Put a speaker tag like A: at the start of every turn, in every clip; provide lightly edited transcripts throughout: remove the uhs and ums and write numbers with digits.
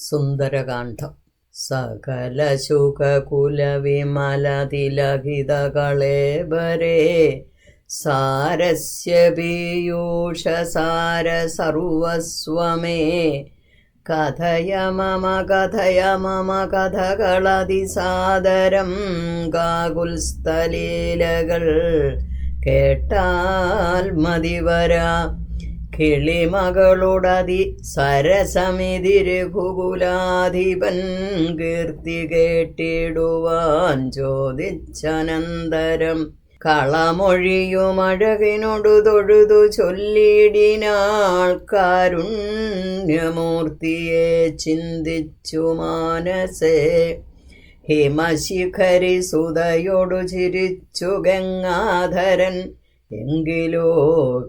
A: സുന്ദരകാന്ഡം. സകല ശുകകുലവിമലതിലഹിതകളേബരേ സാരസ്യ പീയൂഷസാര സർവസ്വമേ കഥയ മമ കഥകളതിസാദരം ഗാകുൽസ്ഥലീലകൾ കേട്ടാൽ മതിവരാ കിളിമകളുടതി സരസമിതി രഘുകുലാധിപൻ കീർത്തി കേട്ടിടുവാൻ ചോദിച്ചനന്തരം കളമൊഴിയുമഴകിനൊടു തൊഴുതു ചൊല്ലിടിനാൾ കാരുണ്യമൂർത്തിയെ ചിന്തിച്ചു മാനസേ ഹിമശിഖരി സുതയൊടു ചിരിച്ചു ഗംഗാധരൻ എങ്കിലോ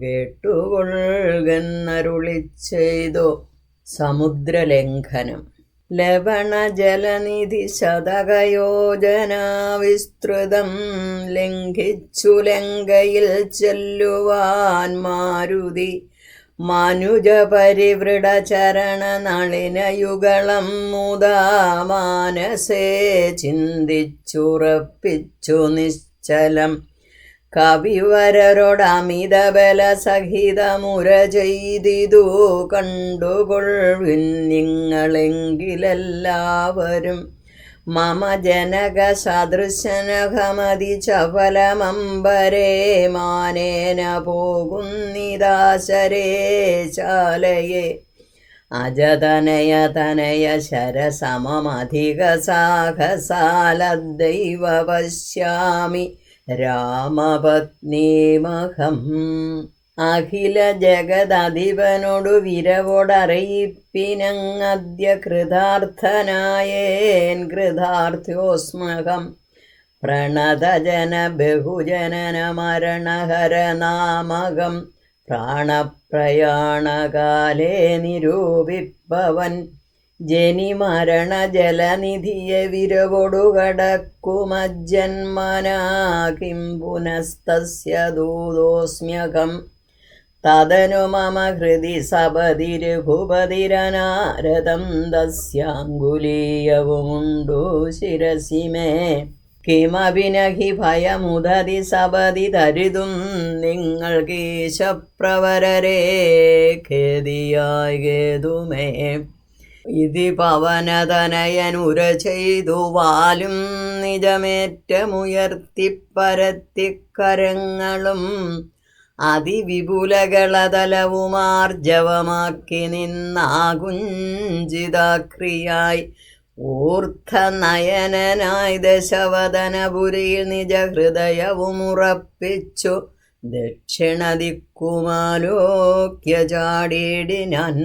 A: കേട്ടുകൊള്ളുകെന്നരുളിച്ചെയ്തു. സമുദ്രലംഘനം. ലവണജലനിധി ശതകയോജനാ വിസ്തൃതം ലംഘിച്ചു ലങ്കയിൽ ചെല്ലുവാൻ മാരുതി മനുജപരിവൃഢചരണ നളിനയുഗളം മുദാ മാനസേ ചിന്തിച്ചുറപ്പിച്ചു നിശ്ചലം കവിവരരോടമിതബല സഹിതമുര ചെയ്തിതു കണ്ടുകൊള്ളിൻ നിങ്ങളെങ്കിലെല്ലാവരും മമ ജനക സദൃശനഹമതി ചപലമമ്പരേ മാനേന പോകുന്നിദാശരേ ശാലയെ അജതനയ ശരസമധിക സാഹസാലദൈവ പശ്യാമി രാമപത്നീമഹം. അഖില ജഗദധിപനോടു വിരവോടറിയിപ്പിനങ്ങദ്യ കൃതാർത്ഥനായേൻ കൃതാർത്ഥ്യോസ്മകം പ്രണതജന ബഹുജനന മരണഹര നാമകം പ്രാണപ്രയാണകാലേ നിരൂപിപ്പവൻ ജനിമരണ ജലനിധിയെ വിരവൊടുകടക്കുമജ്ജന്മനാ കിം പുനസ്തസ്യ ദൂതോസ്മ്യകം തദനു മമ ഹൃദി സപതി രഘുപതിരനാരദം തസ്യാങ്കുലീയവുമുണ്ടു ശിരസി മേ കിമപി നഹി ഭയമുദതി സപതി തരിതും നിങ്ങൾ കേശപ്രവരരേ ഖേദിയായി കേതുമേ ഇതി പവനതനയനുര ചെയ്തു വാലും നിജമേറ്റമുയർത്തിപ്പരത്തിക്കരങ്ങളും അതിവിപുലകളതലവുമാർജവമാക്കി നിന്നാകുഞ്ചിതാക്രിയായി ഊർദ്ധനയനായി ദശവദനപുരിയിൽ നിജഹൃദയവുമുറപ്പിച്ചു ദക്ഷിണദിക്കുമാലോക്യ ചാടിയിടിനാൻ.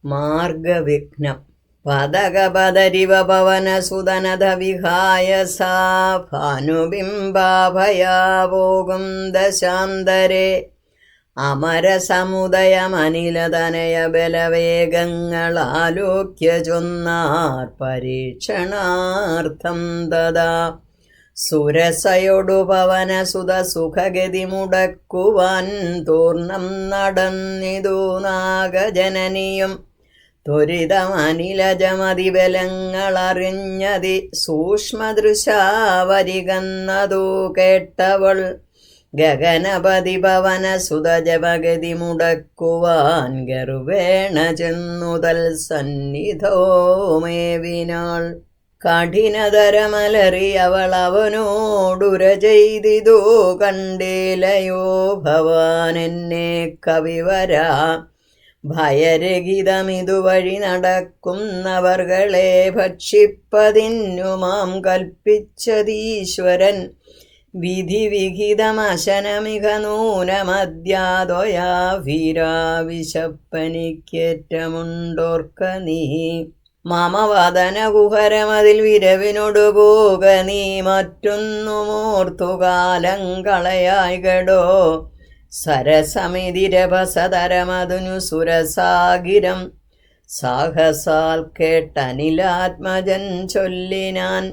A: മാർഗവിഘ്നം. പദകപദരിവ പവനസുതനത വിഹായ സാ ഭാനുബിംബാഭയാ പോകും ദശാന്തരേ അമരസമുദയമനിലതനയ ബലവേഗങ്ങളാലോക്യ ചൊന്നാർ പരീക്ഷണാർത്ഥം തഥാ സുരസയൊടു പവനസുത സുഖഗതി മുടക്കുവാൻ തൂർണം നടന്നിതു നാഗജനനിയും ത്വരിതമനിലജമതിബലങ്ങളറിഞ്ഞതി സൂക്ഷ്മദൃശാവരികന്നതു കേട്ടവൾ ഗഗനപതി പവനസുത ജപഗതി മുടക്കുവാൻ ഗർവേണ ചെന്നുതൽ സന്നിധോ മേവിനാൾ. കഠിനതരമലറിയവൾ അവനോടുര ചെയ്തിതു കണ്ടേലയോ ഭവാൻ എന്നെ കവിവരാ ഭയരഹിതമിതുവഴി നടക്കുന്നവർകളെ ഭക്ഷിപ്പതിന്നു മാം കൽപ്പിച്ചതീശ്വരൻ വിധിവിഹിതമശനമിക നൂനമദ്യാദോയാ വീരാ വിശപ്പനിക്കേറ്റമുണ്ടോർക്ക നീ മമ വദനകുഹരമതിൽ വിരവിനോടു പോക നീ മറ്റൊന്നുമോർത്തുകാലം കളയായികടോ സരസമിതിരഭസതരമതുനു സുരസാഗിരം സാഹസാൽ കേട്ടനിലാത്മജൻ ചൊല്ലിനാൻ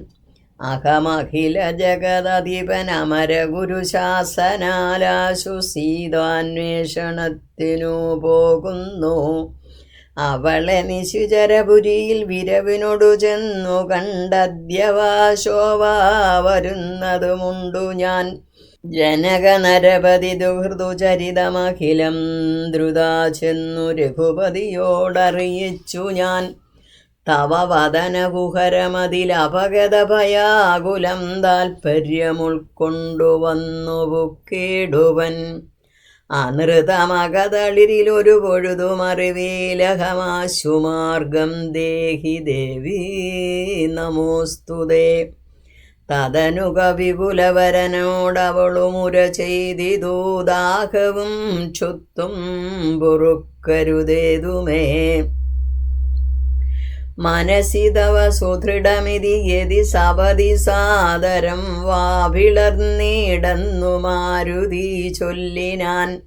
A: അഹമഖില ജഗദധിപനമര ഗുരുശാസനാലാശു സീതാന്വേഷണത്തിനു പോകുന്നു അവളെ നിശുചരപുരിയിൽ വിരവിനോടു ചെന്നു കണ്ടദ്യവാശോഭ വരുന്നതുമുണ്ടു ഞാൻ. ജനകനരപതി ദുഹൃദുചരിതമഖിലം ദ്രുതാ ചെന്നു രഘുപതിയോടറിയിച്ചു ഞാൻ. തവ വദനകുഹരമതിലപഗത ഭയാകുലം താൽപര്യമുൾക്കൊണ്ടു വന്നു ബുക്കിടുവൻ. അനൃതമകതളിരിലൊരു പൊഴുതുമറിവീലഹമാശുമാർഗം ദേഹി ദേവീ നമോസ്തുതേ. തദനു കവികുലവരനോടവളുമുര ചെയ്തിതു ദാഹവും ക്ഷുത്തും പൊറുക്കരുതേതുമേ. മനസി തവ സുദൃഢമിതി യതി സപതി സാദരം വാവിളർന്നിടന്നു മാരുതി ചൊല്ലിനാൻ.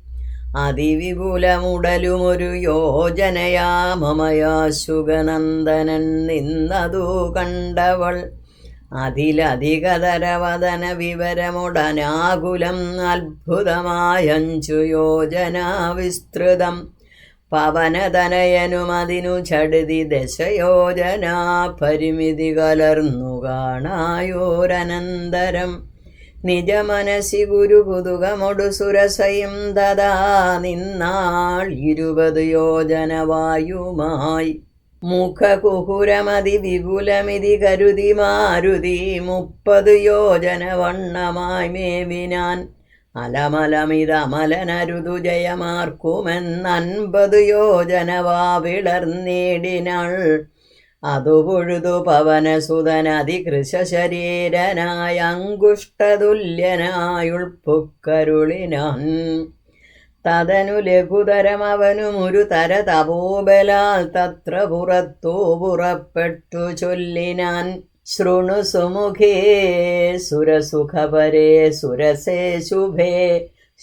A: അതിവിപുലമുടലുമൊരു യോജനയാമമയാശുഗനന്ദനൻ നിന്നതു കണ്ടവൾ. അതിലധികതരവദന വിവരമുടനാകുലം അത്ഭുതമായഞ്ചു യോജന വിസ്തൃതം. പവനതനയനുമതിനു ചടുതി ദശയോജന പരിമിതി കലർന്നു കാണായോരനന്തരം. നിജമനസി ഗുരുകുതുകമൊടു സുരസയും തഥാ നിന്നാൾ 20 യോജന വായുമായി. മുഖകുഹുരമതി വിപുലമിതി കരുതി മാരുതി 30 യോജന വണ്ണമായി മേവിനാൻ. അലമലമിതമലനരുതു ജയമാർക്കുമെന്ന് 50 യോജന വാവിളർന്നേടിനാൾ. അതു പൊഴുതു പവനസുതനതികൃശരീരനായ അങ്കുഷ്ടതുല്യനായുൾപ്പുക്കരുളിനാൻ. തദനു ലഘുതരമവനുമൊരു തര തപോബലാൽ തത്ര പുറത്തു പുറപ്പെട്ടു ചൊല്ലിനാൻ. ശൃണു സുമുഖേ സുരസുഖപരേ സുരസേ ശുഭേ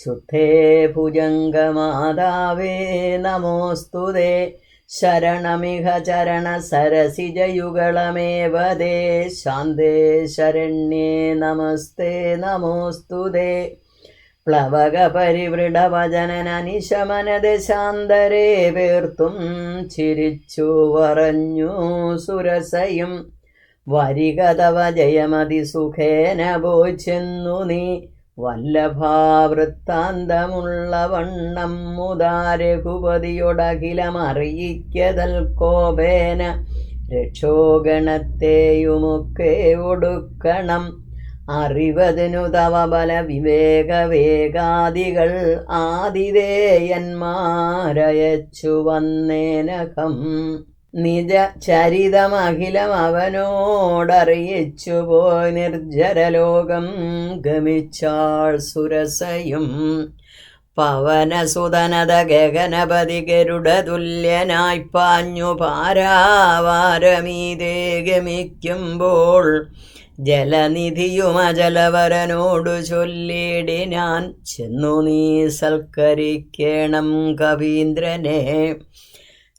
A: ശുദ്ധേ ഭുജംഗമാതാവേ നമോസ്തുതേ. ശരണമിഹ ചരണ സരസിജയുഗളമേവ ദേ ശാന്തേ ശരണ്യേ നമസ്തേ നമോസ്തുതേ. പ്ലവക പരിവൃഢവചനനനിശമനദശാന്തരേ പേർത്തും ചിരിച്ചു പറഞ്ഞു സുരസയും. വരിക തവ ജയമതി സുഖേന പോച്ചെന്നു നീ വല്ലഭാവൃത്താന്തമുള്ള വണ്ണം മുതാ രഘുപതിയൊടഖിലമറിയിക്കതൽ കോപേന. രക്ഷോഗണത്തെയുമൊക്കെ ഒടുക്കണം അറിവതിനു തവ ബല വിവേകവേഗാദികൾ ആതിഥേയന്മാരയച്ചു വന്നേനകം. നിജ ചരിതമഖിലം അവനോടറിയിച്ചു പോയി നിർജ്ജരലോകം ഗമിച്ചാൾ സുരസയും. പവനസുതനത ഗഗനപതി ഗരുഡതുല്യനായി പാഞ്ഞു പാരാവാരമീതേ ഗമിക്കുമ്പോൾ ജലനിധിയുമജലവരനോടു ചൊല്ലിടിനാൻ. ചെന്നു നീ സൽക്കരിക്കേണം കവീന്ദ്രനെ.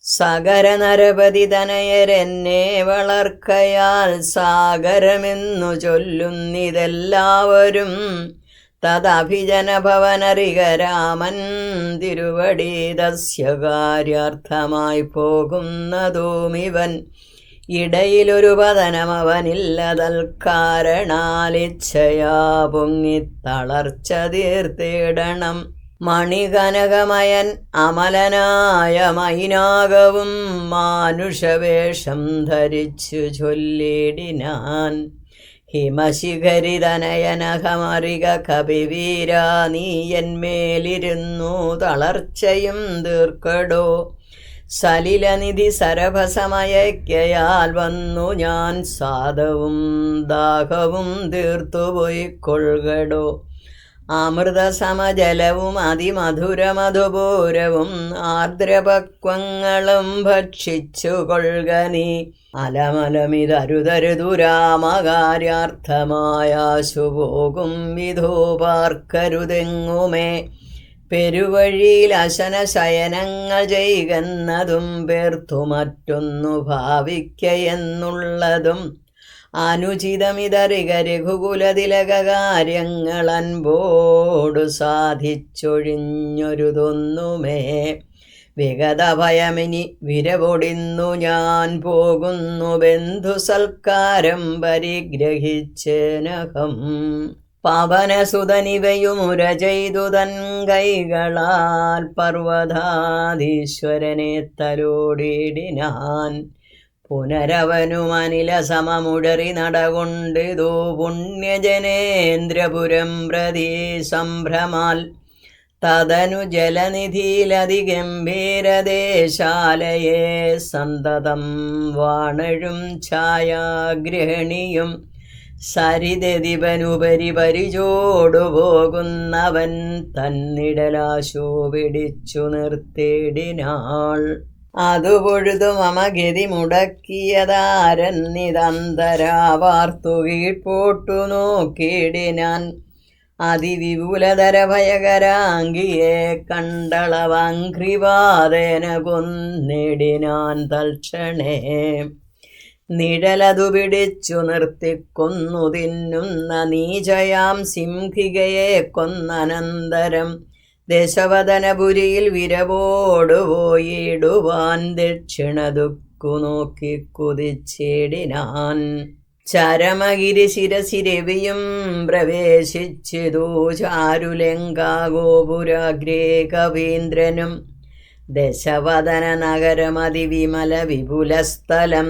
A: സകര നരപതി തനയരെന്നെ വളർക്കയാൽ സാഗരമെന്നു ചൊല്ലുന്നിതെല്ലാവരും. തദഭിജനഭവനറിക രാമൻ തിരുവടി തസ്യ കാര്യാർത്ഥമായി പോകുന്നതുമിവൻ. ഇടയിലൊരു പതനമവനില്ലതൽ കാരണാലിച്ഛയാ പൊങ്ങിത്തളർച്ച തീർത്തിടണം. മണികനകമയൻ അമലനായ മൈനാകവും മാനുഷവേഷം ധരിച്ചു ചൊല്ലിടിനാൻ. ഹിമശിഖരിതനയനഹമറിക കപിവീരാ നീയന്മേലിരുന്നു തളർച്ചയും തീർക്കടോ. സലിലനിധി സരഭസമയക്കയാൽ വന്നു ഞാൻ സാദവും ദാഹവും തീർത്തുപോയിക്കൊള്ളുകടോ. അമൃതസമജലവും അതിമധുരമധുപൂരവും ആർദ്രപക്വങ്ങളും ഭക്ഷിച്ചു കൊള്ളുക നീ. അലമലമിതരുതരുതുരാമകാര്യാർത്ഥമായാശു പോകും വിധോ പാർക്കരുതെങ്ങുമേ. പെരുവഴിയിൽ അശനശയനങ്ങൾ ചെയ്യുന്നതും പേർത്തു മറ്റൊന്നു ഭാവിക്കയെന്നുള്ളതും അനുചിതമിതറിക രഘുകുലതിലക കാര്യങ്ങൾ അൻപോടു സാധിച്ചൊഴിഞ്ഞൊരുതൊന്നുമേ. വിഗതഭയമിനി വിരവൊടിന്നു ഞാൻ പോകുന്നു ബന്ധുസൽക്കാരം പരിഗ്രഹിച്ചേനകം. പവനസുതനിവയുമുര ചെയ്തു തൻ കൈകളാൽ പർവ്വതാധീശ്വരനെ തലോടിയിടിനാൻ. പുനരവനുമനില സമമുടറി നടകൊണ്ടിതോ പുണ്യജനേന്ദ്രപുരം പ്രതി സംഭ്രമാൽ. തദനു ജലനിധിയിലതിഗംഭീരദേശാലയെ സന്തതം വാണഴും ഛായാഗ്രഹണിയും. സരിതതിവനുപരി പരിചോടു പോകുന്നവൻ തന്നിടലാശു പിടിച്ചു നിർത്തിയിടിനാൾ. അതു പൊഴുതു മമ ഗതി മുടക്കിയതാരെന്നിതന്തരാവാർത്തു കീഴ്പോട്ടു നോക്കിയിടിനാൻ. അതിവിപുലതര ഭയകരാംഗിയെ കണ്ടളവംഘ്രിപാദേന കൊന്നിടിനാൻ തൽക്ഷണേ. നിഴലതു പിടിച്ചു നിർത്തിക്കൊന്നു തിന്നുന്ന നീചയാം സിംഹികയെ കൊന്നനന്തരം ദശവദനപുരിയിൽ വിരവോടു പോയിടുവാൻ ദക്ഷിണദുക്കു നോക്കി കുതിച്ചിടിനാൻ. ചരമഗിരി ശിരസിരവിയും പ്രവേശിച്ചിതു ചാരുലങ്കാഗോപുരാഗ്രേ കവീന്ദ്രനും. ദശവദന നഗരമതിവിമല വിപുലസ്ഥലം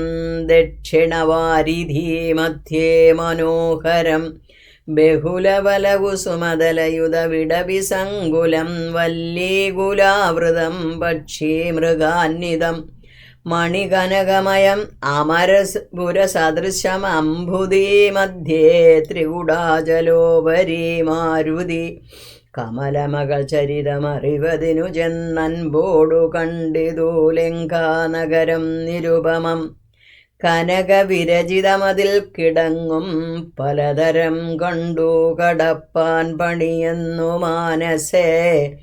A: ദക്ഷിണവാരിധി മധ്യേ മനോഹരം. ബഹുലബലകുസുമതലയുധ വിടവിസങ്കുലം വല്ലീകുലാവൃതം പക്ഷീമൃഗാന്വിതം. മണികനകമയം അമരപുരസദൃശം അംബുദീ മധ്യേ ത്രികുടാചലോപരി മാരുതി. കമലമകൾ ചരിതമറിവതിനു ചെന്നൻപോടു കണ്ടിതു ലങ്കാനഗരം നിരുപമം. കനകവിരചിതമതിൽ കിടങ്ങും പലതരം കണ്ടു കടപ്പാൻ പണിയെന്നു മാനസേ.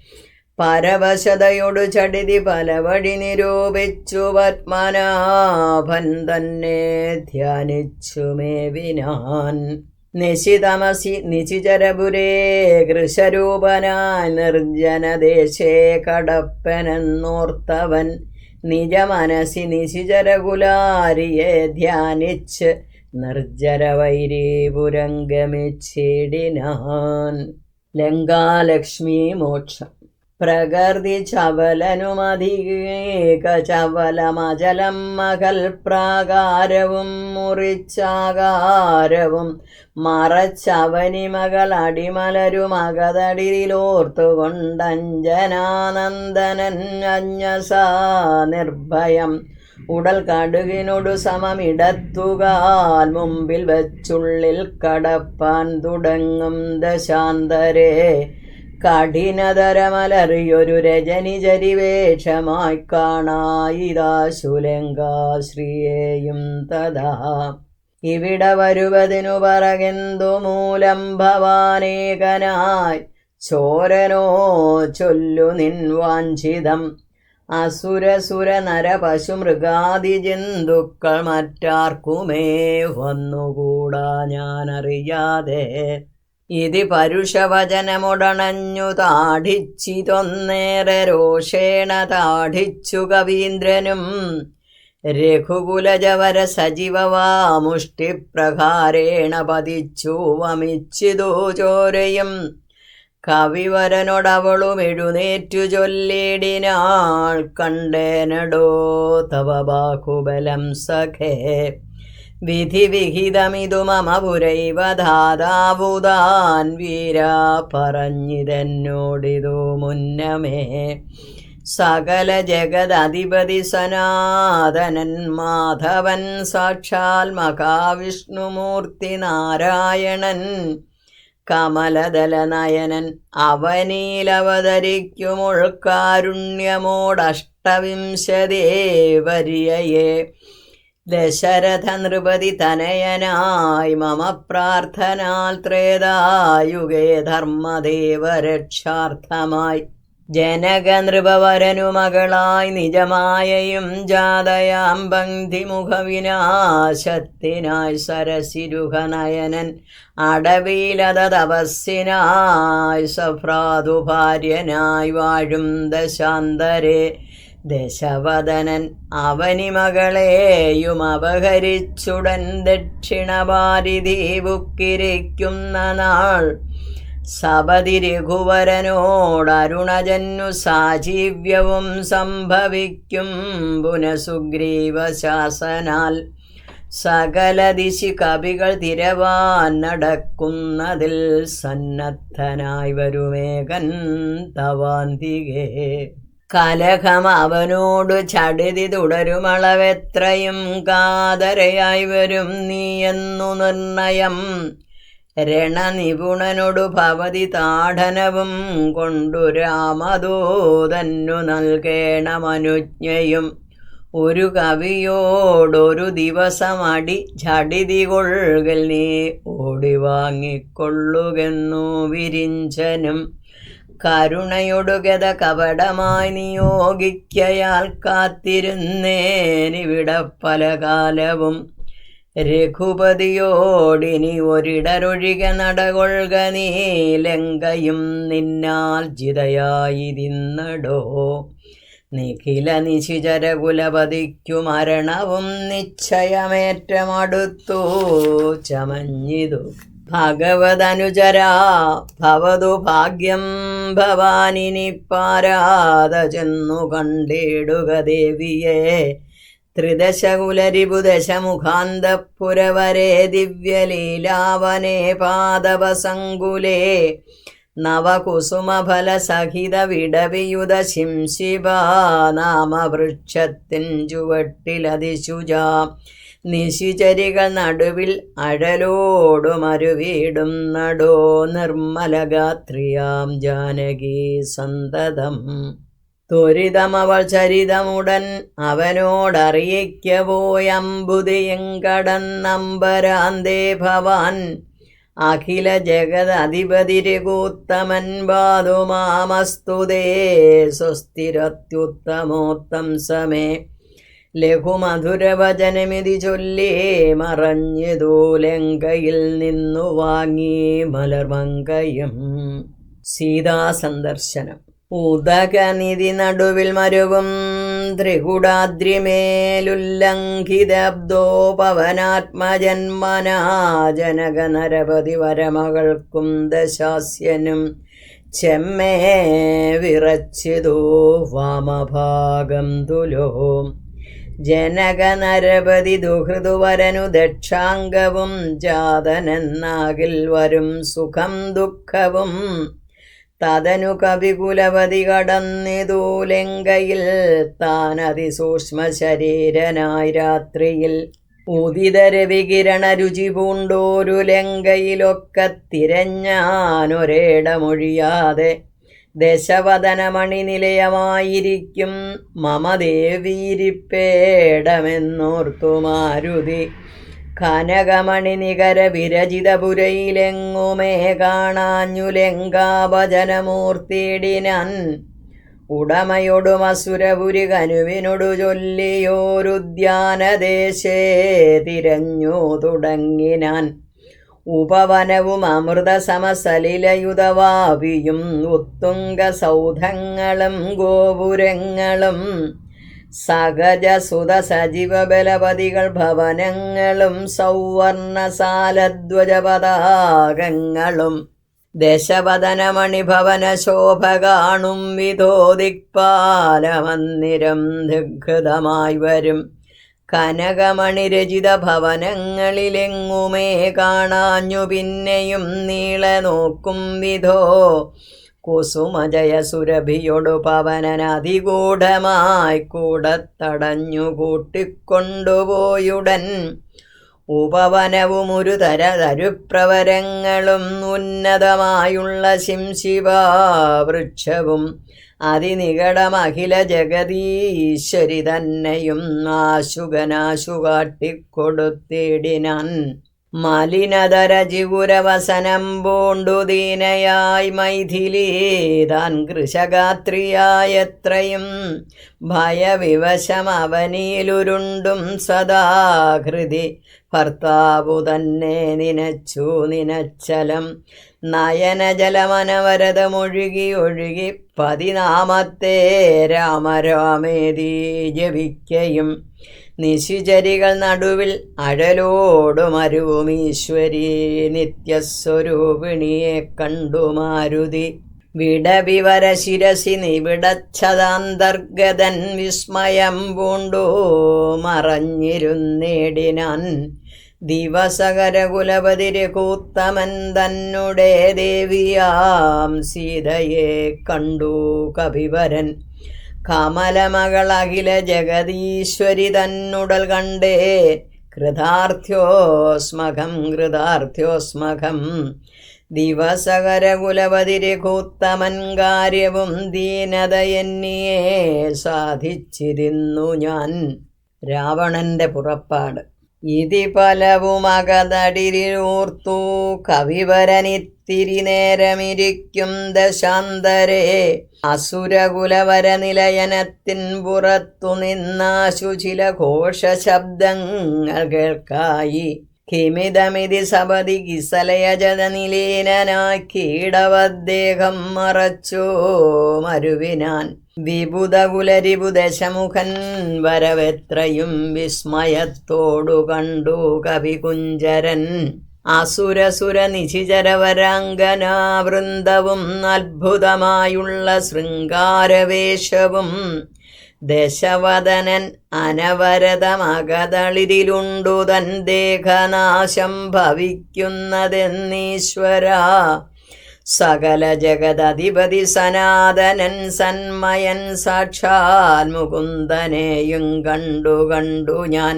A: പരവശതയൊടു ചടിതി പല വഴി നിരൂപിച്ചു പത്മനാഭൻ തന്നെ ധ്യാനിച്ചു മേവിനാൻ. നിശിതമസി നിശിചരപുരേ കൃശരൂപനായി നിർജ്ജനദേശേ കടപ്പനെന്നോർത്തവൻ നിജമനസി നിശിചരകുലാരിയെ ധ്യാനിച്ച് നിർജ്ജരവൈരീപുരം ഗമിച്ചിടിനാൻ. ലങ്കാലക്ഷ്മി മോക്ഷം. പ്രകൃതി ചവലനുമധിക ചവലമചലം മകൽ പ്രാകാരവും മുറിച്ചാകാരവും മറച്ചവനിമകൾ അടിമലരുമകതടിയിലോർത്തുകൊണ്ടഞ്ജനാനന്ദനൻ അഞ്ജസാ നിർഭയം. ഉടൽ കടുകിനോടു സമമിടത്തുകാൽ മുമ്പിൽ വച്ചുള്ളിൽ കടപ്പാൻ തുടങ്ങും ദശാന്തരേ. കഠിനതരമലറിയൊരു രജനിചരിവേഷമായി കാണായിതാശുലങ്കാശ്രീയേയും തഥാ. ഇവിടെ വരുവതിനു പറകെന്തു മൂലം ഭവാനേകനായി ചോരനോ ചൊല്ലു നിൻ വാഞ്ചിതം. അസുരസുര നര പശുമൃഗാദി ജന്തുക്കൾ മറ്റാർക്കുമേ വന്നുകൂടാ ഞാനറിയാതെ. ഇതി പരുഷവചനമുടണഞ്ഞു താഠിച്ചിതൊന്നേറെ രോഷേണ താഠിച്ചു കവീന്ദ്രനും. രഘുകുലജവര സജീവവാമുഷ്ടിപ്രഹാരേണ പതിച്ചു വമിച്ചിതു ചോരയും. കവിവരനോടവളും എഴുന്നേറ്റു ചൊല്ലിടിനാൾ, കണ്ടേനടോ തവ ബാഹുബലം സഖേ. വിധിവിഹിതമിതു മമ പുരൈവ ധാതാവുതാൻ വീരാ പറഞ്ഞിതെന്നോടിതു മുന്നമേ. സകല ജഗദധിപതി സനാതനൻ മാധവൻ സാക്ഷാൽ മഹാവിഷ്ണുമൂർത്തി നാരായണൻ. കമലദലനയനൻ അവനീലവതരിക്കുമുൾക്കാരുണ്യമോടഷ്ടവിംശതേ ദശരഥ നൃപതി തനയനായി മമ പ്രാർത്ഥനാൽ ത്രേതായുഗേ ധർമ്മദേവരക്ഷാർത്ഥമായി. ജനകനൃപവരനു മകളായി നിജമായയും ജാതയാം പങ്ക്തിമുഖവിനാശത്തിനായി സരസിരുഹനയനൻ അടവിലത തപസ്സിനായി സഭ്രാതുഭാര്യനായി വാഴും ദശാന്തരെ. ദശവദനൻ അവനിമകളെയും അപഹരിച്ചുടൻ ദക്ഷിണഭാരതി ബുക്കിരിക്കുന്ന നാൾ സപതി രഘുവരനോടരുണജന്നു സാജീവ്യവും സംഭവിക്കും പുനഃസുഗ്രീവശാസനാൽ സകല ദിശി കവികൾ തിരവാൻ നടക്കുന്നതിൽ സന്നദ്ധനായി വരുമേകൻ തവാന്തികേ. കലഹം അവനോടു ചടിതി തുടരുമളവെത്രയും കാതരയായി വരും നീയെന്നു നിർണയം. രണനിപുണനോടു ഭവതി താഠനവും കൊണ്ടു രാമദൂതന്നു നൽകേണമനുജ്ഞയും. ഒരു കവിയോടൊരു ദിവസമടി ഝടിതി കൊള്ളിൽ നീ ഓടി വാങ്ങിക്കൊള്ളുകെന്നു വിരിഞ്ചനും. കരുണയൊടുകത കപടമായി നിയോഗിക്കയാൽ കാത്തിരുന്നേനിവിടെ പല കാലവും. രഘുപതിയോടിനി ഒരിടരൊഴിക നടകൊള്ളുക നീ ലങ്കയും നിന്നാൽ ജിതയായിരുന്നടോ. നിഖില നിശിചരകുലപതിക്കു മരണവും നിശ്ചയമേറ്റമടുത്തു ചമഞ്ഞിതു. ഭഗവതനുചരാ ഭവതു ഭാഗ്യം ഭവാനിനി പാരാത ചെന്നു കണ്ടിടുക ദേവിയെ. ത്രിദശകുലരിപുദശമുഖാന്തപുരവരേ ദിവ്യലീലാവനേ പാദവസങ്കുലേ. നവകുസുമഫലസഹിത വിടവിയുത ശിംശിബാ നാമവൃക്ഷത്തിൻ ചുവട്ടിലതിശുച. നിശിചരികൾ നടുവിൽ അഴലോടുമരുവീടും നടോ നിർമ്മലഗാത്രിയാം ജാനകി സന്തതം. ത്വരിതമവൾ ചരിതമുടൻ അവനോടറിയിക്കവോയമ്പുതിയും കടന്നമ്പരാന്തേ ഭവാൻ. അഖില ജഗദധിപതി രഘൂത്തമൻ ബാധുമാമസ്തുതേ സ്വസ്തിരത്യുത്തമോത്തം സമേ. ലഘുമധുരവചനമിതി ചൊല്ലി മറഞ്ഞിതു ലങ്കയിൽ നിന്നു വാങ്ങി മലർമങ്കയും. സീതാസന്ദർശനം. ഉദകനിധി നടുവിൽ മരുവും ത്രികുടാദ്രിമേലുല്ലംഘിതബ്ദോ പവനാത്മജന്മനാ. ജനക നരപതി വരമകൾക്കും ദശാസ്യനും ചെമ്മേ വിറച്ചിതു വാമഭാഗം തുലോ. ജനക നരപതി ദുഹൃദുവരനു ദക്ഷാംഗവും ജാതനെന്നാകിൽ വരും സുഖം ദുഃഖവും. തതനു കവികുലപതി കടന്നിതു ലങ്കയിൽ താനതിസൂക്ഷ്മ ശരീരനായി രാത്രിയിൽ. ഉദിതരവികിരണ രുചി പൂണ്ടോരു ലങ്കയിലൊക്കെ തിരഞ്ഞാനൊരേടമൊഴിയാതെ. ദശവദനമണി നിലയമായിരിക്കും മമ ദേവീരിപ്പേടമെന്നോർത്തു മാരുതി. കനകമണി നികര വിരചിതപുരയിലെങ്ങുമേ കാണാഞ്ഞു ലങ്കാഭജനമൂർത്തിയിടിനാൻ. ഉടമയൊടുമസുരപുരി കനുവിനോടു ചൊല്ലിയോരുദ്യാനദേശേ തിരഞ്ഞു തുടങ്ങിനാൻ. ഉപവനവും അമൃതസമസലിലയുധവാവിയും ഉത്തുംഗ സൗധങ്ങളും ഗോപുരങ്ങളും. സഹജസുത സജീവ ബലപതികൾ ഭവനങ്ങളും സൗവർണസാലധ്വജ പതാകങ്ങളും. ദശവദനമണിഭവന ശോഭ കാണും വിധോ ദിക്പാലമന്ദിരം ദിഗ്ധമായി വരും. കനകമണിരചിത ഭവനങ്ങളിലെങ്ങുമേ കാണാഞ്ഞു പിന്നെയും നീളെ നോക്കും വിധോ. കുസുമജയ സുരഭിയൊടു പവനനധിഗൂഢമായി കൂടത്തടഞ്ഞു കൂട്ടിക്കൊണ്ടുപോയുടൻ. ഉപവനവും ഒരു തരുപ്രവരങ്ങളും ഉന്നതമായുള്ള ശിംശിവാവൃക്ഷവും. അതിനികടമഖില ജഗദീശ്വരി തന്നെയും ആശുകനാശു കാട്ടിക്കൊടുത്തിടിനാൻ. മലിനതരജിഗുരവസനം പൂണ്ടു ദീനയായി മൈഥിലീ താൻ കൃശഗാത്രിയായത്രയും ഭയവിവശം അവനിലുരുണ്ടും സദാഹൃതി ഭർത്താവു തന്നെ നിനച്ചു നിനച്ചലം നയനജലമനവരതമൊഴുകി ഒഴുകി പതിനാമത്തെ രാമരാമേതി ജപിക്കയും നിശിചരികൾ നടുവിൽ അഴലോടുമരുവും ഈശ്വരി നിത്യസ്വരൂപിണിയെ കണ്ടു മാരുതി വിടവിവര ശിരസി നിവിടച്ഛതാന്തർഗതൻ വിസ്മയം പൂണ്ടു മറഞ്ഞിരുന്നേടിനാൻ ദിവസകരകുലപതിരെ കൂത്തമൻ തന്നെ ദേവിയാം സീതയെ കണ്ടു കപിവരൻ കമലമകൾ അഖില ജഗദീശ്വരി തന്നുടൽ കണ്ടേ കൃതാർത്ഥ്യോസ്മഖം ദിവസകരകുലപതിരെ കൂത്തമൻ കാര്യവും ദീനത എന്നിയെ സാധിച്ചിരുന്നു ഞാൻ. രാവണന്റെ പുറപ്പാട്. ഇതി പലവുമകതടിരിലൂർത്തു കവിവരനിത്തിരി നേരമിരിക്കും ദശാന്തരേ അസുരകുലവരനിലയനത്തിൻ പുറത്തു നിന്നാശു ചില ഘോഷശബ്ദങ്ങൾ കേൾക്കായി. കിമിതമിതി സപതി കിസലയജനിലീനായി കീടവദ്ദേഹം മറച്ചോ മരുവിനാൻ വിബുധകുലരിബുദശമുഖൻ വരവെത്രയും വിസ്മയത്തോടു കണ്ടു കവികുഞ്ചരൻ അസുരസുര നിശിചരവരാംഗനാവൃന്ദവും അത്ഭുതമായുള്ള ശൃംഗാരവേഷവും ദശവദനൻ അനവരതമകതളിരിലുണ്ടു തൻ ദേഹനാശം ഭവിക്കുന്നതെന്നീശ്വരാ സകല ജഗദധിപതി സനാതനൻ സന്മയൻ സാക്ഷാൽ മുകുന്ദനെയും കണ്ടു ഞാൻ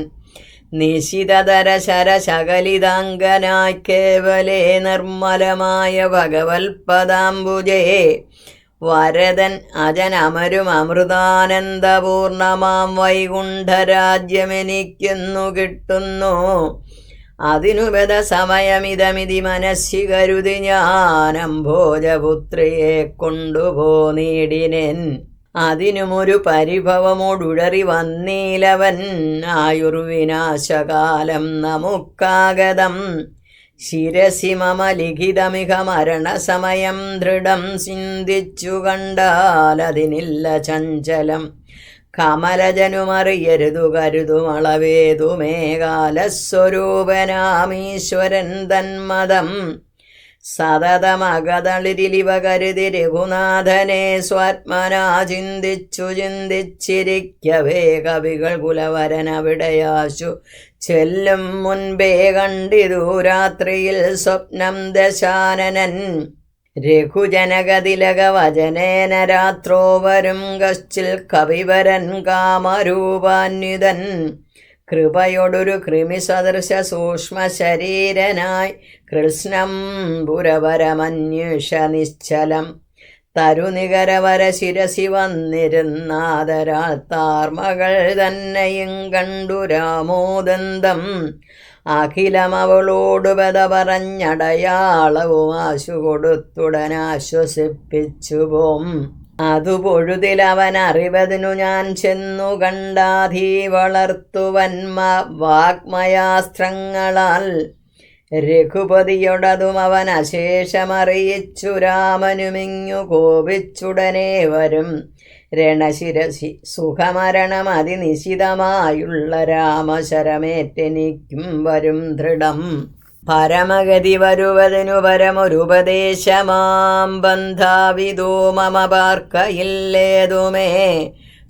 A: നിശിതതര ശരശകലിതാംഗനായി കേവലേ നിർമ്മലമായ ഭഗവത്പദാംബുജേ വരദൻ അജനമരും അമൃതാനന്ദപൂർണമാം വൈകുണ്ഠരാജ്യമെനിക്കുന്നു കിട്ടുന്നു. അതിനുപത സമയമിതമിതി മനസ്സി കരുതി ഞാനംഭോജപുത്രിയെ കൊണ്ടുപോനീടിനേൻ. അതിനുമൊരു പരിഭവമോടുഴറി വന്നീലവൻ ആയുർവിനാശകാലം നമുക്കാഗതം ശിരസി മമ ലിഖിതമിക മരണസമയം ദൃഢം ചിന്തിച്ചു കണ്ടാലതിനില്ല ചഞ്ചലം കമലജനുമറിയരുതു കരുതുമളവേതുമേകാലസ്വരൂപനാമീശ്വരൻ തന്മതം സതതമകതളിരിലിവ കരുതി രഘുനാഥനെ സ്വാത്മനാ ചിന്തിച്ചിരിക്കവേ കവികൾ കുലവരനവിടെയാശു ചെല്ലും മുൻപേ കണ്ടിതു രാത്രിയിൽ സ്വപ്നം ദശാനനൻ രഘുജനകതിലകവചനേന രാത്രോ വരും കശ്ചിൽ കവിവരൻ കാമരൂപാന്വിതൻ കൃപയൊടൊരു കൃമിസദൃശ സൂക്ഷ്മ ശരീരനായി കൃഷ്ണം പുരവരമന്വേഷ നിശ്ചലം തരുനികരവര ശിരസി വന്നിരുന്നാദരാൽ താർമകൾ തന്നെയും കണ്ടു രാമോദന്തം അഖിലം അവളോടു പത പറഞ്ഞടയാളവും ആശു കൊടുത്തുടനാശ്വസിപ്പിച്ചു പോം. അതു പൊഴുതിലവൻ അറിവതിനു ഞാൻ ചെന്നു കണ്ടാധീ വളർത്തുവൻ വാഗ്മയാസ്ത്രങ്ങളാൽ രഘുപതിയൊടതും അവൻ അശേഷമറിയിച്ചു രാമനുമിങ്ങു കോപിച്ചുടനെ വരും രണശിരസി സുഖമരണം അതിനിശിതമായുള്ള രാമശരമേറ്റെനിക്കും വരും ദൃഢം. പരമഗതി വരുവതിനു പരമൊരുപദേശമാം ബന്ധാവിദോ മമ പാർക്കയില്ലേതുമേ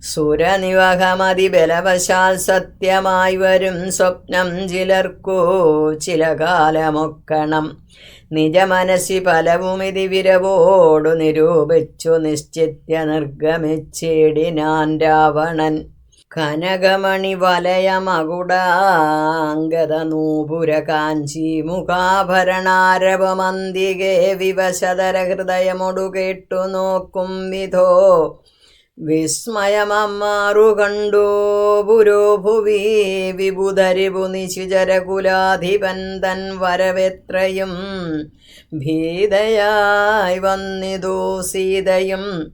A: സുരനിവഹമതിബലവശാൽ സത്യമായി വരും സ്വപ്നം ചിലർക്കോ ചില കാലമൊക്കണം നിജമനസി ഫലവുമിതി വിരവോടു നിരൂപിച്ചു നിശ്ചിത്യ നിർഗമിച്ചിടിനാൻ രാവണൻ. കനകമണി വലയമകുടാംഗത നൂപുര കാഞ്ചി മുഖാഭരണാരവമന്തികെ വിവശതര ഹൃദയമൊടു കേട്ടു നോക്കും വിധോ വിസ്മയമമ്മാറു കണ്ടോ പുരോഭുവി വിബുധരിപു നിശിചരകുലാധിപൻ തൻ വരവെത്രയും ഭീതയായി വന്നിതു സീതയും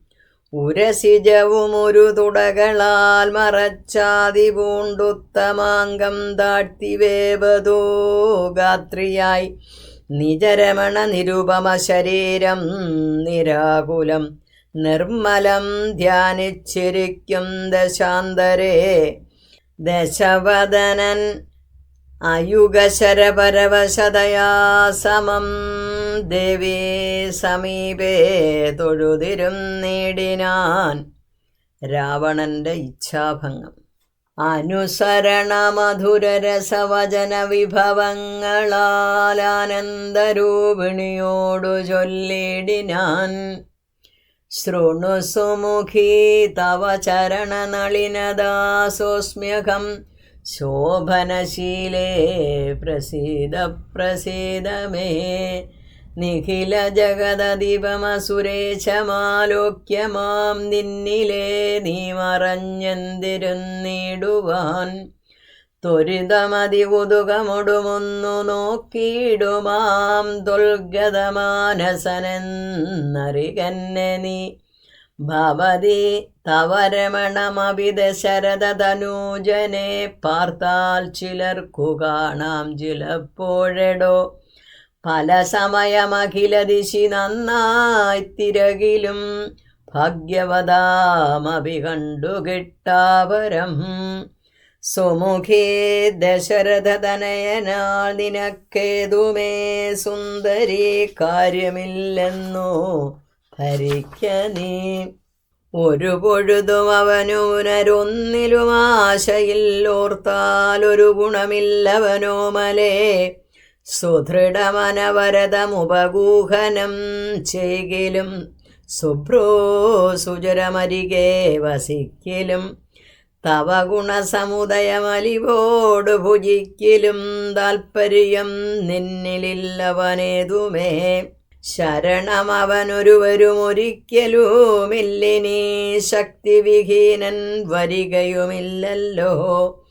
A: ഉരസിജവുമൊരു തുടകളാൽ മറച്ചാതി പൂണ്ടുത്തമാംഗം താഴ്ത്തിവേവതോ ഗാത്രിയായി നിജരമണ നിരുപമ ശരീരം നിരാകുലം നിർമ്മലം ധ്യാനിച്ചിരിക്കും ദശാന്തരേ ദശവദനൻ അയുഗശരപരവശതയാ സമം ദേവീ സമീപേ തൊഴുതിരും നേടിനാൻ. രാവണന്റെ ഇച്ഛാഭംഗം. അനുസരണ മധുരരസവചന വിഭവങ്ങളാൽ ആനന്ദരൂപിണിയോടു ചൊല്ലിടിനാൻ. ശൃണു സുമുഖീ തവ ചരണനളിനദാസോസ്മ്യഹം ശോഭനശീലേ പ്രസീദ പ്രസീദ മേ. നിഖില ജഗദീപമസുരേശമാലോക്യ മാം നിന്നിലേ നീ മറഞ്ഞെന്തിരുന്നിടുവാൻ. ത്വരിതമതി കുതുകമൊടുമൊന്നു നോക്കിയിടുമാം ദുൽഗതമാനസനെന്നറികന്നെ നീ. ഭവതി തവ രമണമഭിദശരഥതനൂജനെ പാർത്താൽ ചിലർക്കു കാണാം ചിലപ്പോഴെടോ. പല സമയമഖില ദിശി നന്നായി തിരകിലും ഭാഗ്യവതാമഭി കണ്ടു കിട്ടാപരം. സുമുഖേ ദശരഥതനയനാൾ നിനക്കേതുമേ സുന്ദരി കാര്യമില്ലെന്നു ധരിക്ക നീ. ഒരു പൊഴുതും അവനു പുനരൊന്നിലും ആശയില്ലോർത്താലൊരു ഗുണമില്ലവനോമലേ. സുദൃഢമനവരതമുപഗൂഹനം ചെയ്കിലും ശുഭ്രോ സുചരമരികെ വസിക്കലും. തവ ഗുണസമുദയമലിവോട് ഭുജിക്കലും താൽപര്യം നിന്നിലില്ലവനേതുമേ. ശരണമവനൊരുവരുമൊരിക്കലുമില്ലിനീ ശക്തിവിഹീനൻ വരികയുമില്ലല്ലോ.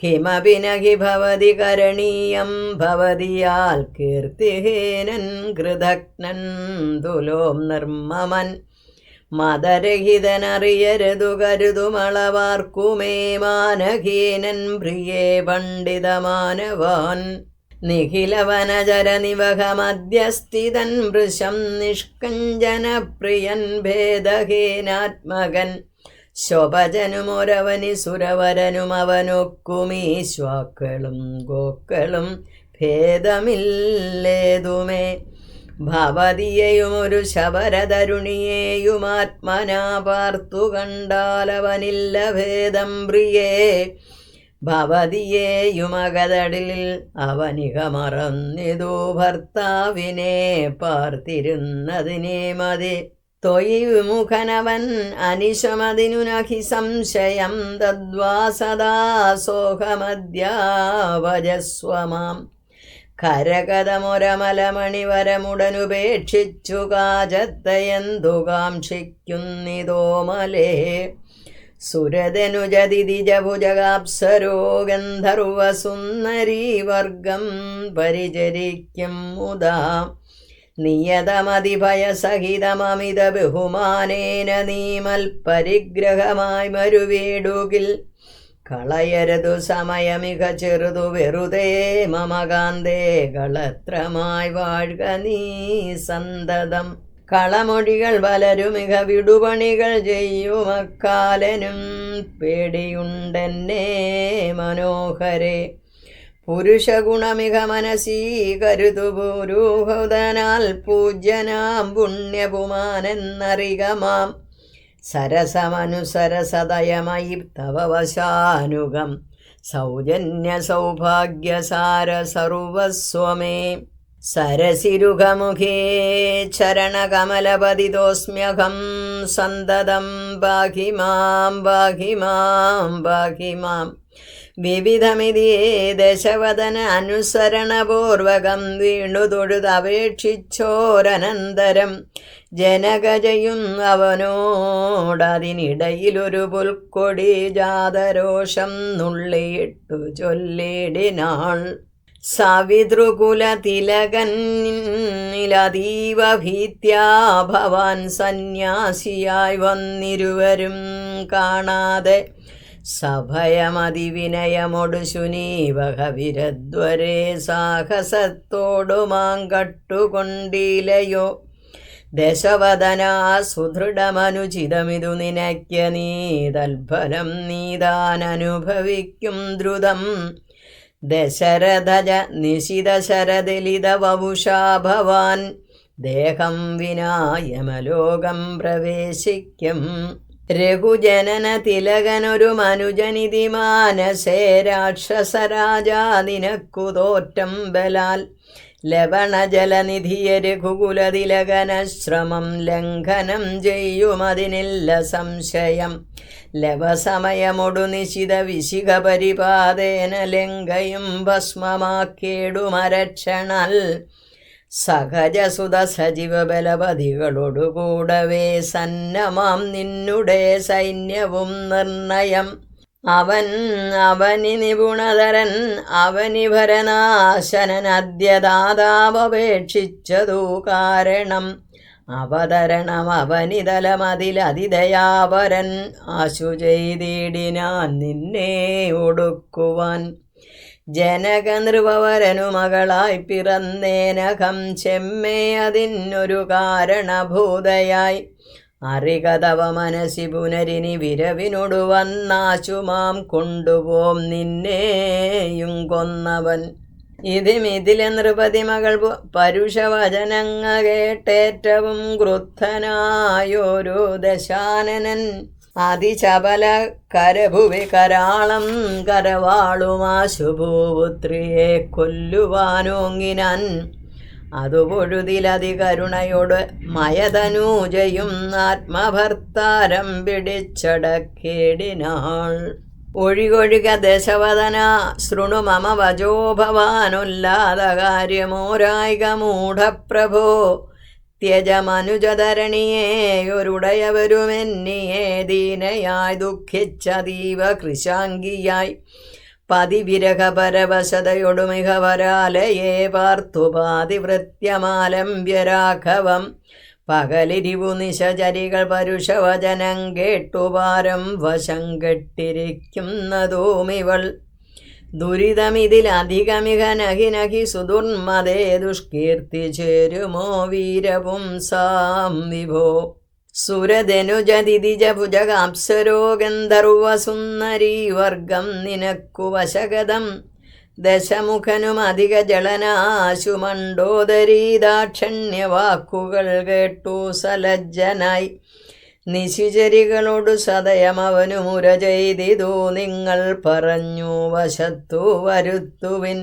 A: കിമപി നഹി ഭവതി കരണീയം ഭവതിയാൽ കീർത്തിഹീനൻ കൃതജ്ഞൻ തുലോം നിർമ്മമൻ. മതരഹിതനറിയരുതു കരുതുമളവാർക്കുമേ മാനഹീനൻ പ്രിയേ പണ്ഡിതമാനവാൻ. നിഖിലവനചരനിവഹമധ്യസ്ഥിതൻ വൃശം നിഷ്കഞ്ചനപ്രിയൻ ഭേദഹീനാത്മകൻ. ശോഭജനുമൊരവനി സുരവരനും അവനൊക്കുമീശ്വാക്കളും ഗോക്കളും ഭേദമില്ലേതുമേ. ഭവതിയെയുമൊരു ശബരതരുണിയെയുമാത്മനാ പാർത്തു കണ്ടാലവനില്ല ഭേദം പ്രിയേ. ഭവതിയെയുമകതടിൽ അവനിക മറന്നിതു ഭർത്താവിനെ പാർത്തിരുന്നതിനെ മതി. ത്വയി വിമുഖനവൻ അനിശമതിനു നഹി സംശയം തദ്വാ സദാ സോഹമദ്യാവജസ്വമാം. കരകതമൊരമലമണിവരമുടനുപേക്ഷിച്ചു കാചത്തയന്തു കാക്ഷിക്കുന്നിതോമലേ. സുരതനുജതിജഭുജകാപ്സരോ ഗന്ധർവസുന്ദരീവർഗം പരിചരിക്കും മുദാ. നിയതമതിഭയസഹിതമമിത ബഹുമാനേന നീമൽപരിഗ്രഹമായി മരുവീടുകിൽ. കളയരുതു സമയമിക ചെറുതു വെറുതേ മമകാന്തേ കളത്രമായി വാഴ്ക നീ സന്തതം. കളമൊഴികൾ വലരുമിക വിടുപണികൾ ചെയ്യുമക്കാലനും പേടിയുണ്ടെന്നേ മനോഹരേ. പുരുഷഗുണമിക മനസീകരുതു പുരൂഹുതനാൽ പൂജ്യനാം പുണ്യപുമാനെന്നറികമാം. സരസമനുസരസദയമയി തവ വശാനുഗം സൗജന്യ സൗഭാഗ്യസാര സർവസ്വമേ. സരസിരുഖമുഖേ ചരണകമലപതിതോസ്മ്യഹം സന്തതം പാഹി മാം പാഹി മാം പാഹി മാം. വിവിധമിതിയെ ദശവദന അനുസരണപൂർവകം വീണു തൊഴുതപേക്ഷിച്ചോരനന്തരം ജനകജയും അവനോടതിനിടയിലൊരു പുൽക്കൊടി ജാതരോഷം നുള്ളിയിട്ടു ചൊല്ലിടിനാൾ. സവിതൃകുല തിലകനിലതീവ ഭീത്യാ ഭവാൻ സന്യാസിയായി വന്നിരുവരും കാണാതെ സഭയമതിവിനയമൊടു ശുനീവഹവിരദ്വരേ സാഹസത്തോടുമാം കട്ടുകൊണ്ടിലയോ. ദശവദനാ സുദൃഢമനുചിതമിതു നിനയ്ക്ക നീ തൽഫലം നീതാനനുഭവിക്കും ദ്രുതം. ദശരഥജ നിശിതശരദലിത വപുഷാ ഭവാൻ ദേഹം വിനായമലോകം പ്രവേശിക്കും. രഘുജനന തിലകനൊരു മനുജനിധി മാനസേ രാക്ഷസരാജാ നിനക്കു തോറ്റം ബലാൽ. ലവണജലനിധിയ രഘുകുലതിലകനശ്രമം ലംഘനം ചെയ്യുമതിനില്ല സംശയം. ലവസമയമൊടു നിശിത വിശിഖ പരിപാദേന ലങ്കയും ഭസ്മമാക്കേടുമരക്ഷണൽ. സഹജസുത സജീവ ബലപതികളോടുകൂടവേ സന്നമാം നിന്നുടെ സൈന്യവും നിർണയം. അവനി നിപുണതരൻ അവനി ഭരനാശനൻ അദ്യദാതാപേക്ഷിച്ചതു കാരണം. അവതരണം അവനിതലമതിലതിദയാപരൻ ആശു ചെയ്തിടിനാൻ നിന്നെ ഒടുക്കുവാൻ. ജനക നൃപവരനു മകളായി പിറന്നേനകം ചെമ്മേ അതിനൊരു കാരണഭൂതയായി. അറികതവ മനസി പുനരിനി വിരവിനോടു വന്നാശുമാം കൊണ്ടുപോം നിന്നെയും കൊന്നവൻ. ഇതിലെ നൃപതി മകൾ പരുഷവചനങ്ങ കേട്ടേറ്റവും ക്രുദ്ധനായൊരു ദശാനനൻ. അതിചപല കരഭുവി കരാളം കരവാളുമാശുഭൂപുത്രിയെ കൊല്ലുവാനോങ്ങിനാൻ. അതു പൊഴുതിലതികരുണയോട് മയതനൂജയും ആത്മഭർത്താരം പിടിച്ചടക്കേടിനാൾ. ഒഴികൊഴുക ദശവദന ശൃണു മമ വചോ ഭവാനുല്ലാത കാര്യമോരായിക മൂഢപ്രഭോ. ത്യജമനുജധരണിയേയൊരുടയവരുമെന്നിയെ ദീനയായി ദുഃഖിച്ചതീവ കൃശാംഗിയായി. പതിവിരഹ പരവശതയൊടുമിക വരാലയെ പാർത്തു പാതിവൃത്യമാലംബ്യരാഘവം. പകലിരിവു നിശചരികൾ പരുഷവചനം കേട്ടുപാരം വശം കെട്ടിരിക്കുന്നതോമിവൾ. ദുരിതമിതിലധികമിക നഹി നഹി സുദുർമതേ ദുഷ്കീർത്തി ചേരുമോ വീരപുംസാം വിഭോ. സുരധനുജതിജ ഭുജകാപ്സരോ ഗന്ധർവസുന്ദരീ വർഗം നിനക്കു വശഗതം. ദശമുഖനും അധിക ജളനാശു മണ്ഡോദരീ ദാക്ഷണ്യവാക്കുകൾ കേട്ടു സലജ്ജനായി. നിശിചരികളോടു സദയമവനു മുര ചെയ്തിതു നിങ്ങൾ പറഞ്ഞു വശത്തു വരുത്തുവിൻ.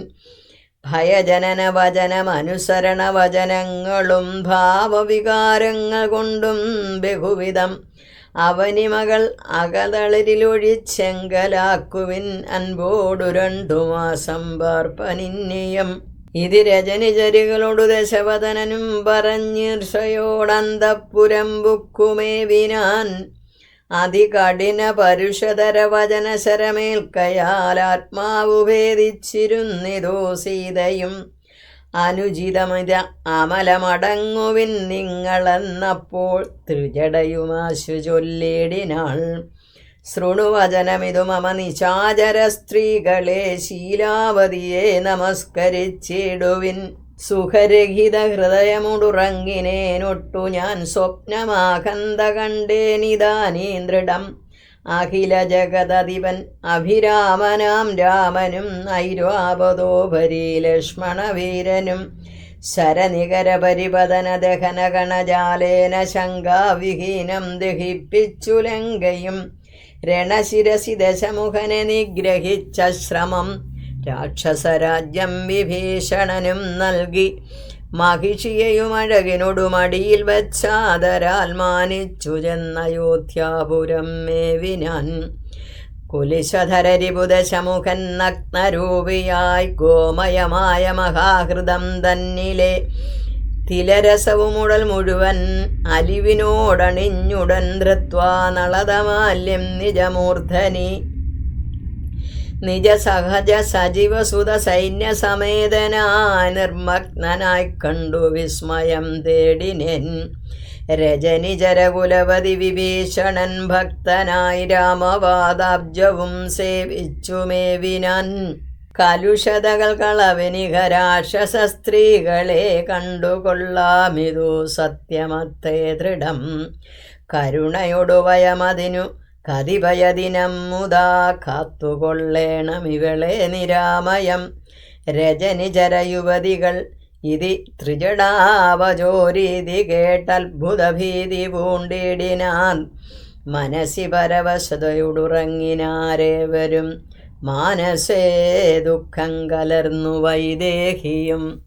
A: ഭയജനന വചനമനുസരണ വചനങ്ങളും ഭാവവികാരങ്ങൾ കൊണ്ടും ബഹുവിധം. അവനിമകൾ അകതളിരിലൊഴിച്ചെങ്കലാക്കുവിൻ അൻപോടു 2 മാസം പാർപ്പനിന്യം. ഇതി രജനിചരികളോടു ദശവദനനും പറഞ്ഞീർഷയോടന്തപ്പുരം ബുക്കുമേവിനാൻ. അതികഠിന പരുഷതര വചന ശരമേൽക്കയാൽ ആത്മാവു ഭേദിച്ചിരുന്നിതോ സീതയും. അനുചിതമിത അമലമടങ്ങുവിൻ നിങ്ങളെന്നപ്പോൾ ത്രിജടയുമാശു ചൊല്ലിടിനാൾ. ശൃണുവചനമിതു മമ നിശാചര സ്ത്രീകളെ ശീലാവതിയെ നമസ്കരിച്ചിടുവിൻ. സുഖരഹിത ഹൃദയമുടുറങ്ങിനേനൊട്ടു ഞാൻ സ്വപ്നമാകന്ത കണ്ടേനിതാനീന്ദ്രിടം. അഖില ജഗദധിപൻ അഭിരാമനാം രാമനും ഐരാവതോപരി ലക്ഷ്മണവീരനും ശരനികര പരിപതന ദഹന ഗണജാലേന ശങ്കാവിഹീനം ദഹിപ്പിച്ചു ലങ്കയും. രണശിരസി ദശമുഖനെ നിഗ്രഹിച്ച ശ്രമം രാക്ഷസരാജ്യം വിഭീഷണനും നൽകി. മഹിഷിയെയും അഴകിനോടു മടിയിൽ വച്ചാദരാൽ മാനിച്ചു ചെന്നയോധ്യാപുരം മേവിനാൻ. കുലിശധരരിപുദശമുഖൻ നഗ്നരൂപിയായി ഗോമയമായ മഹാഹൃദം തന്നിലെ തിലരസവുമുടൽ മുഴുവൻ അലിവിനോടണിഞ്ഞുടൻ ധൃത്വാ നളതമാല്യം നിജമൂർധനി നിജസഹജ സജീവസുത സൈന്യസമേതനായി നിർമ്മഗ്നനായി കണ്ടു വിസ്മയം തേടിനെൻ രജനിചരകുലപതി വിഭീഷണൻ ഭക്തനായി രാമവാദാബ്ജവും സേവിച്ചുമേവിനാൻ കലുഷതകൾ കളവനികരാക്ഷസ സ്ത്രീകളെ കണ്ടുകൊള്ളാമിതു സത്യമത്തേ ദൃഢം കരുണയൊടു വയമതിനു കതിഭയദിനം മുതാ കാത്തുകൊള്ളേണമിവളെ നിരാമയം രജനിചരയുവതികൾ ഇതി ത്രിജടാവചോരീതി കേട്ടത്ഭുതഭീതി പൂണ്ടിടിനാൻ മനസ്സി പരവശതയുടുറങ്ങിനാരേവരും മാനസേ ദുഃഖം കലർന്നു വൈദേഹിയും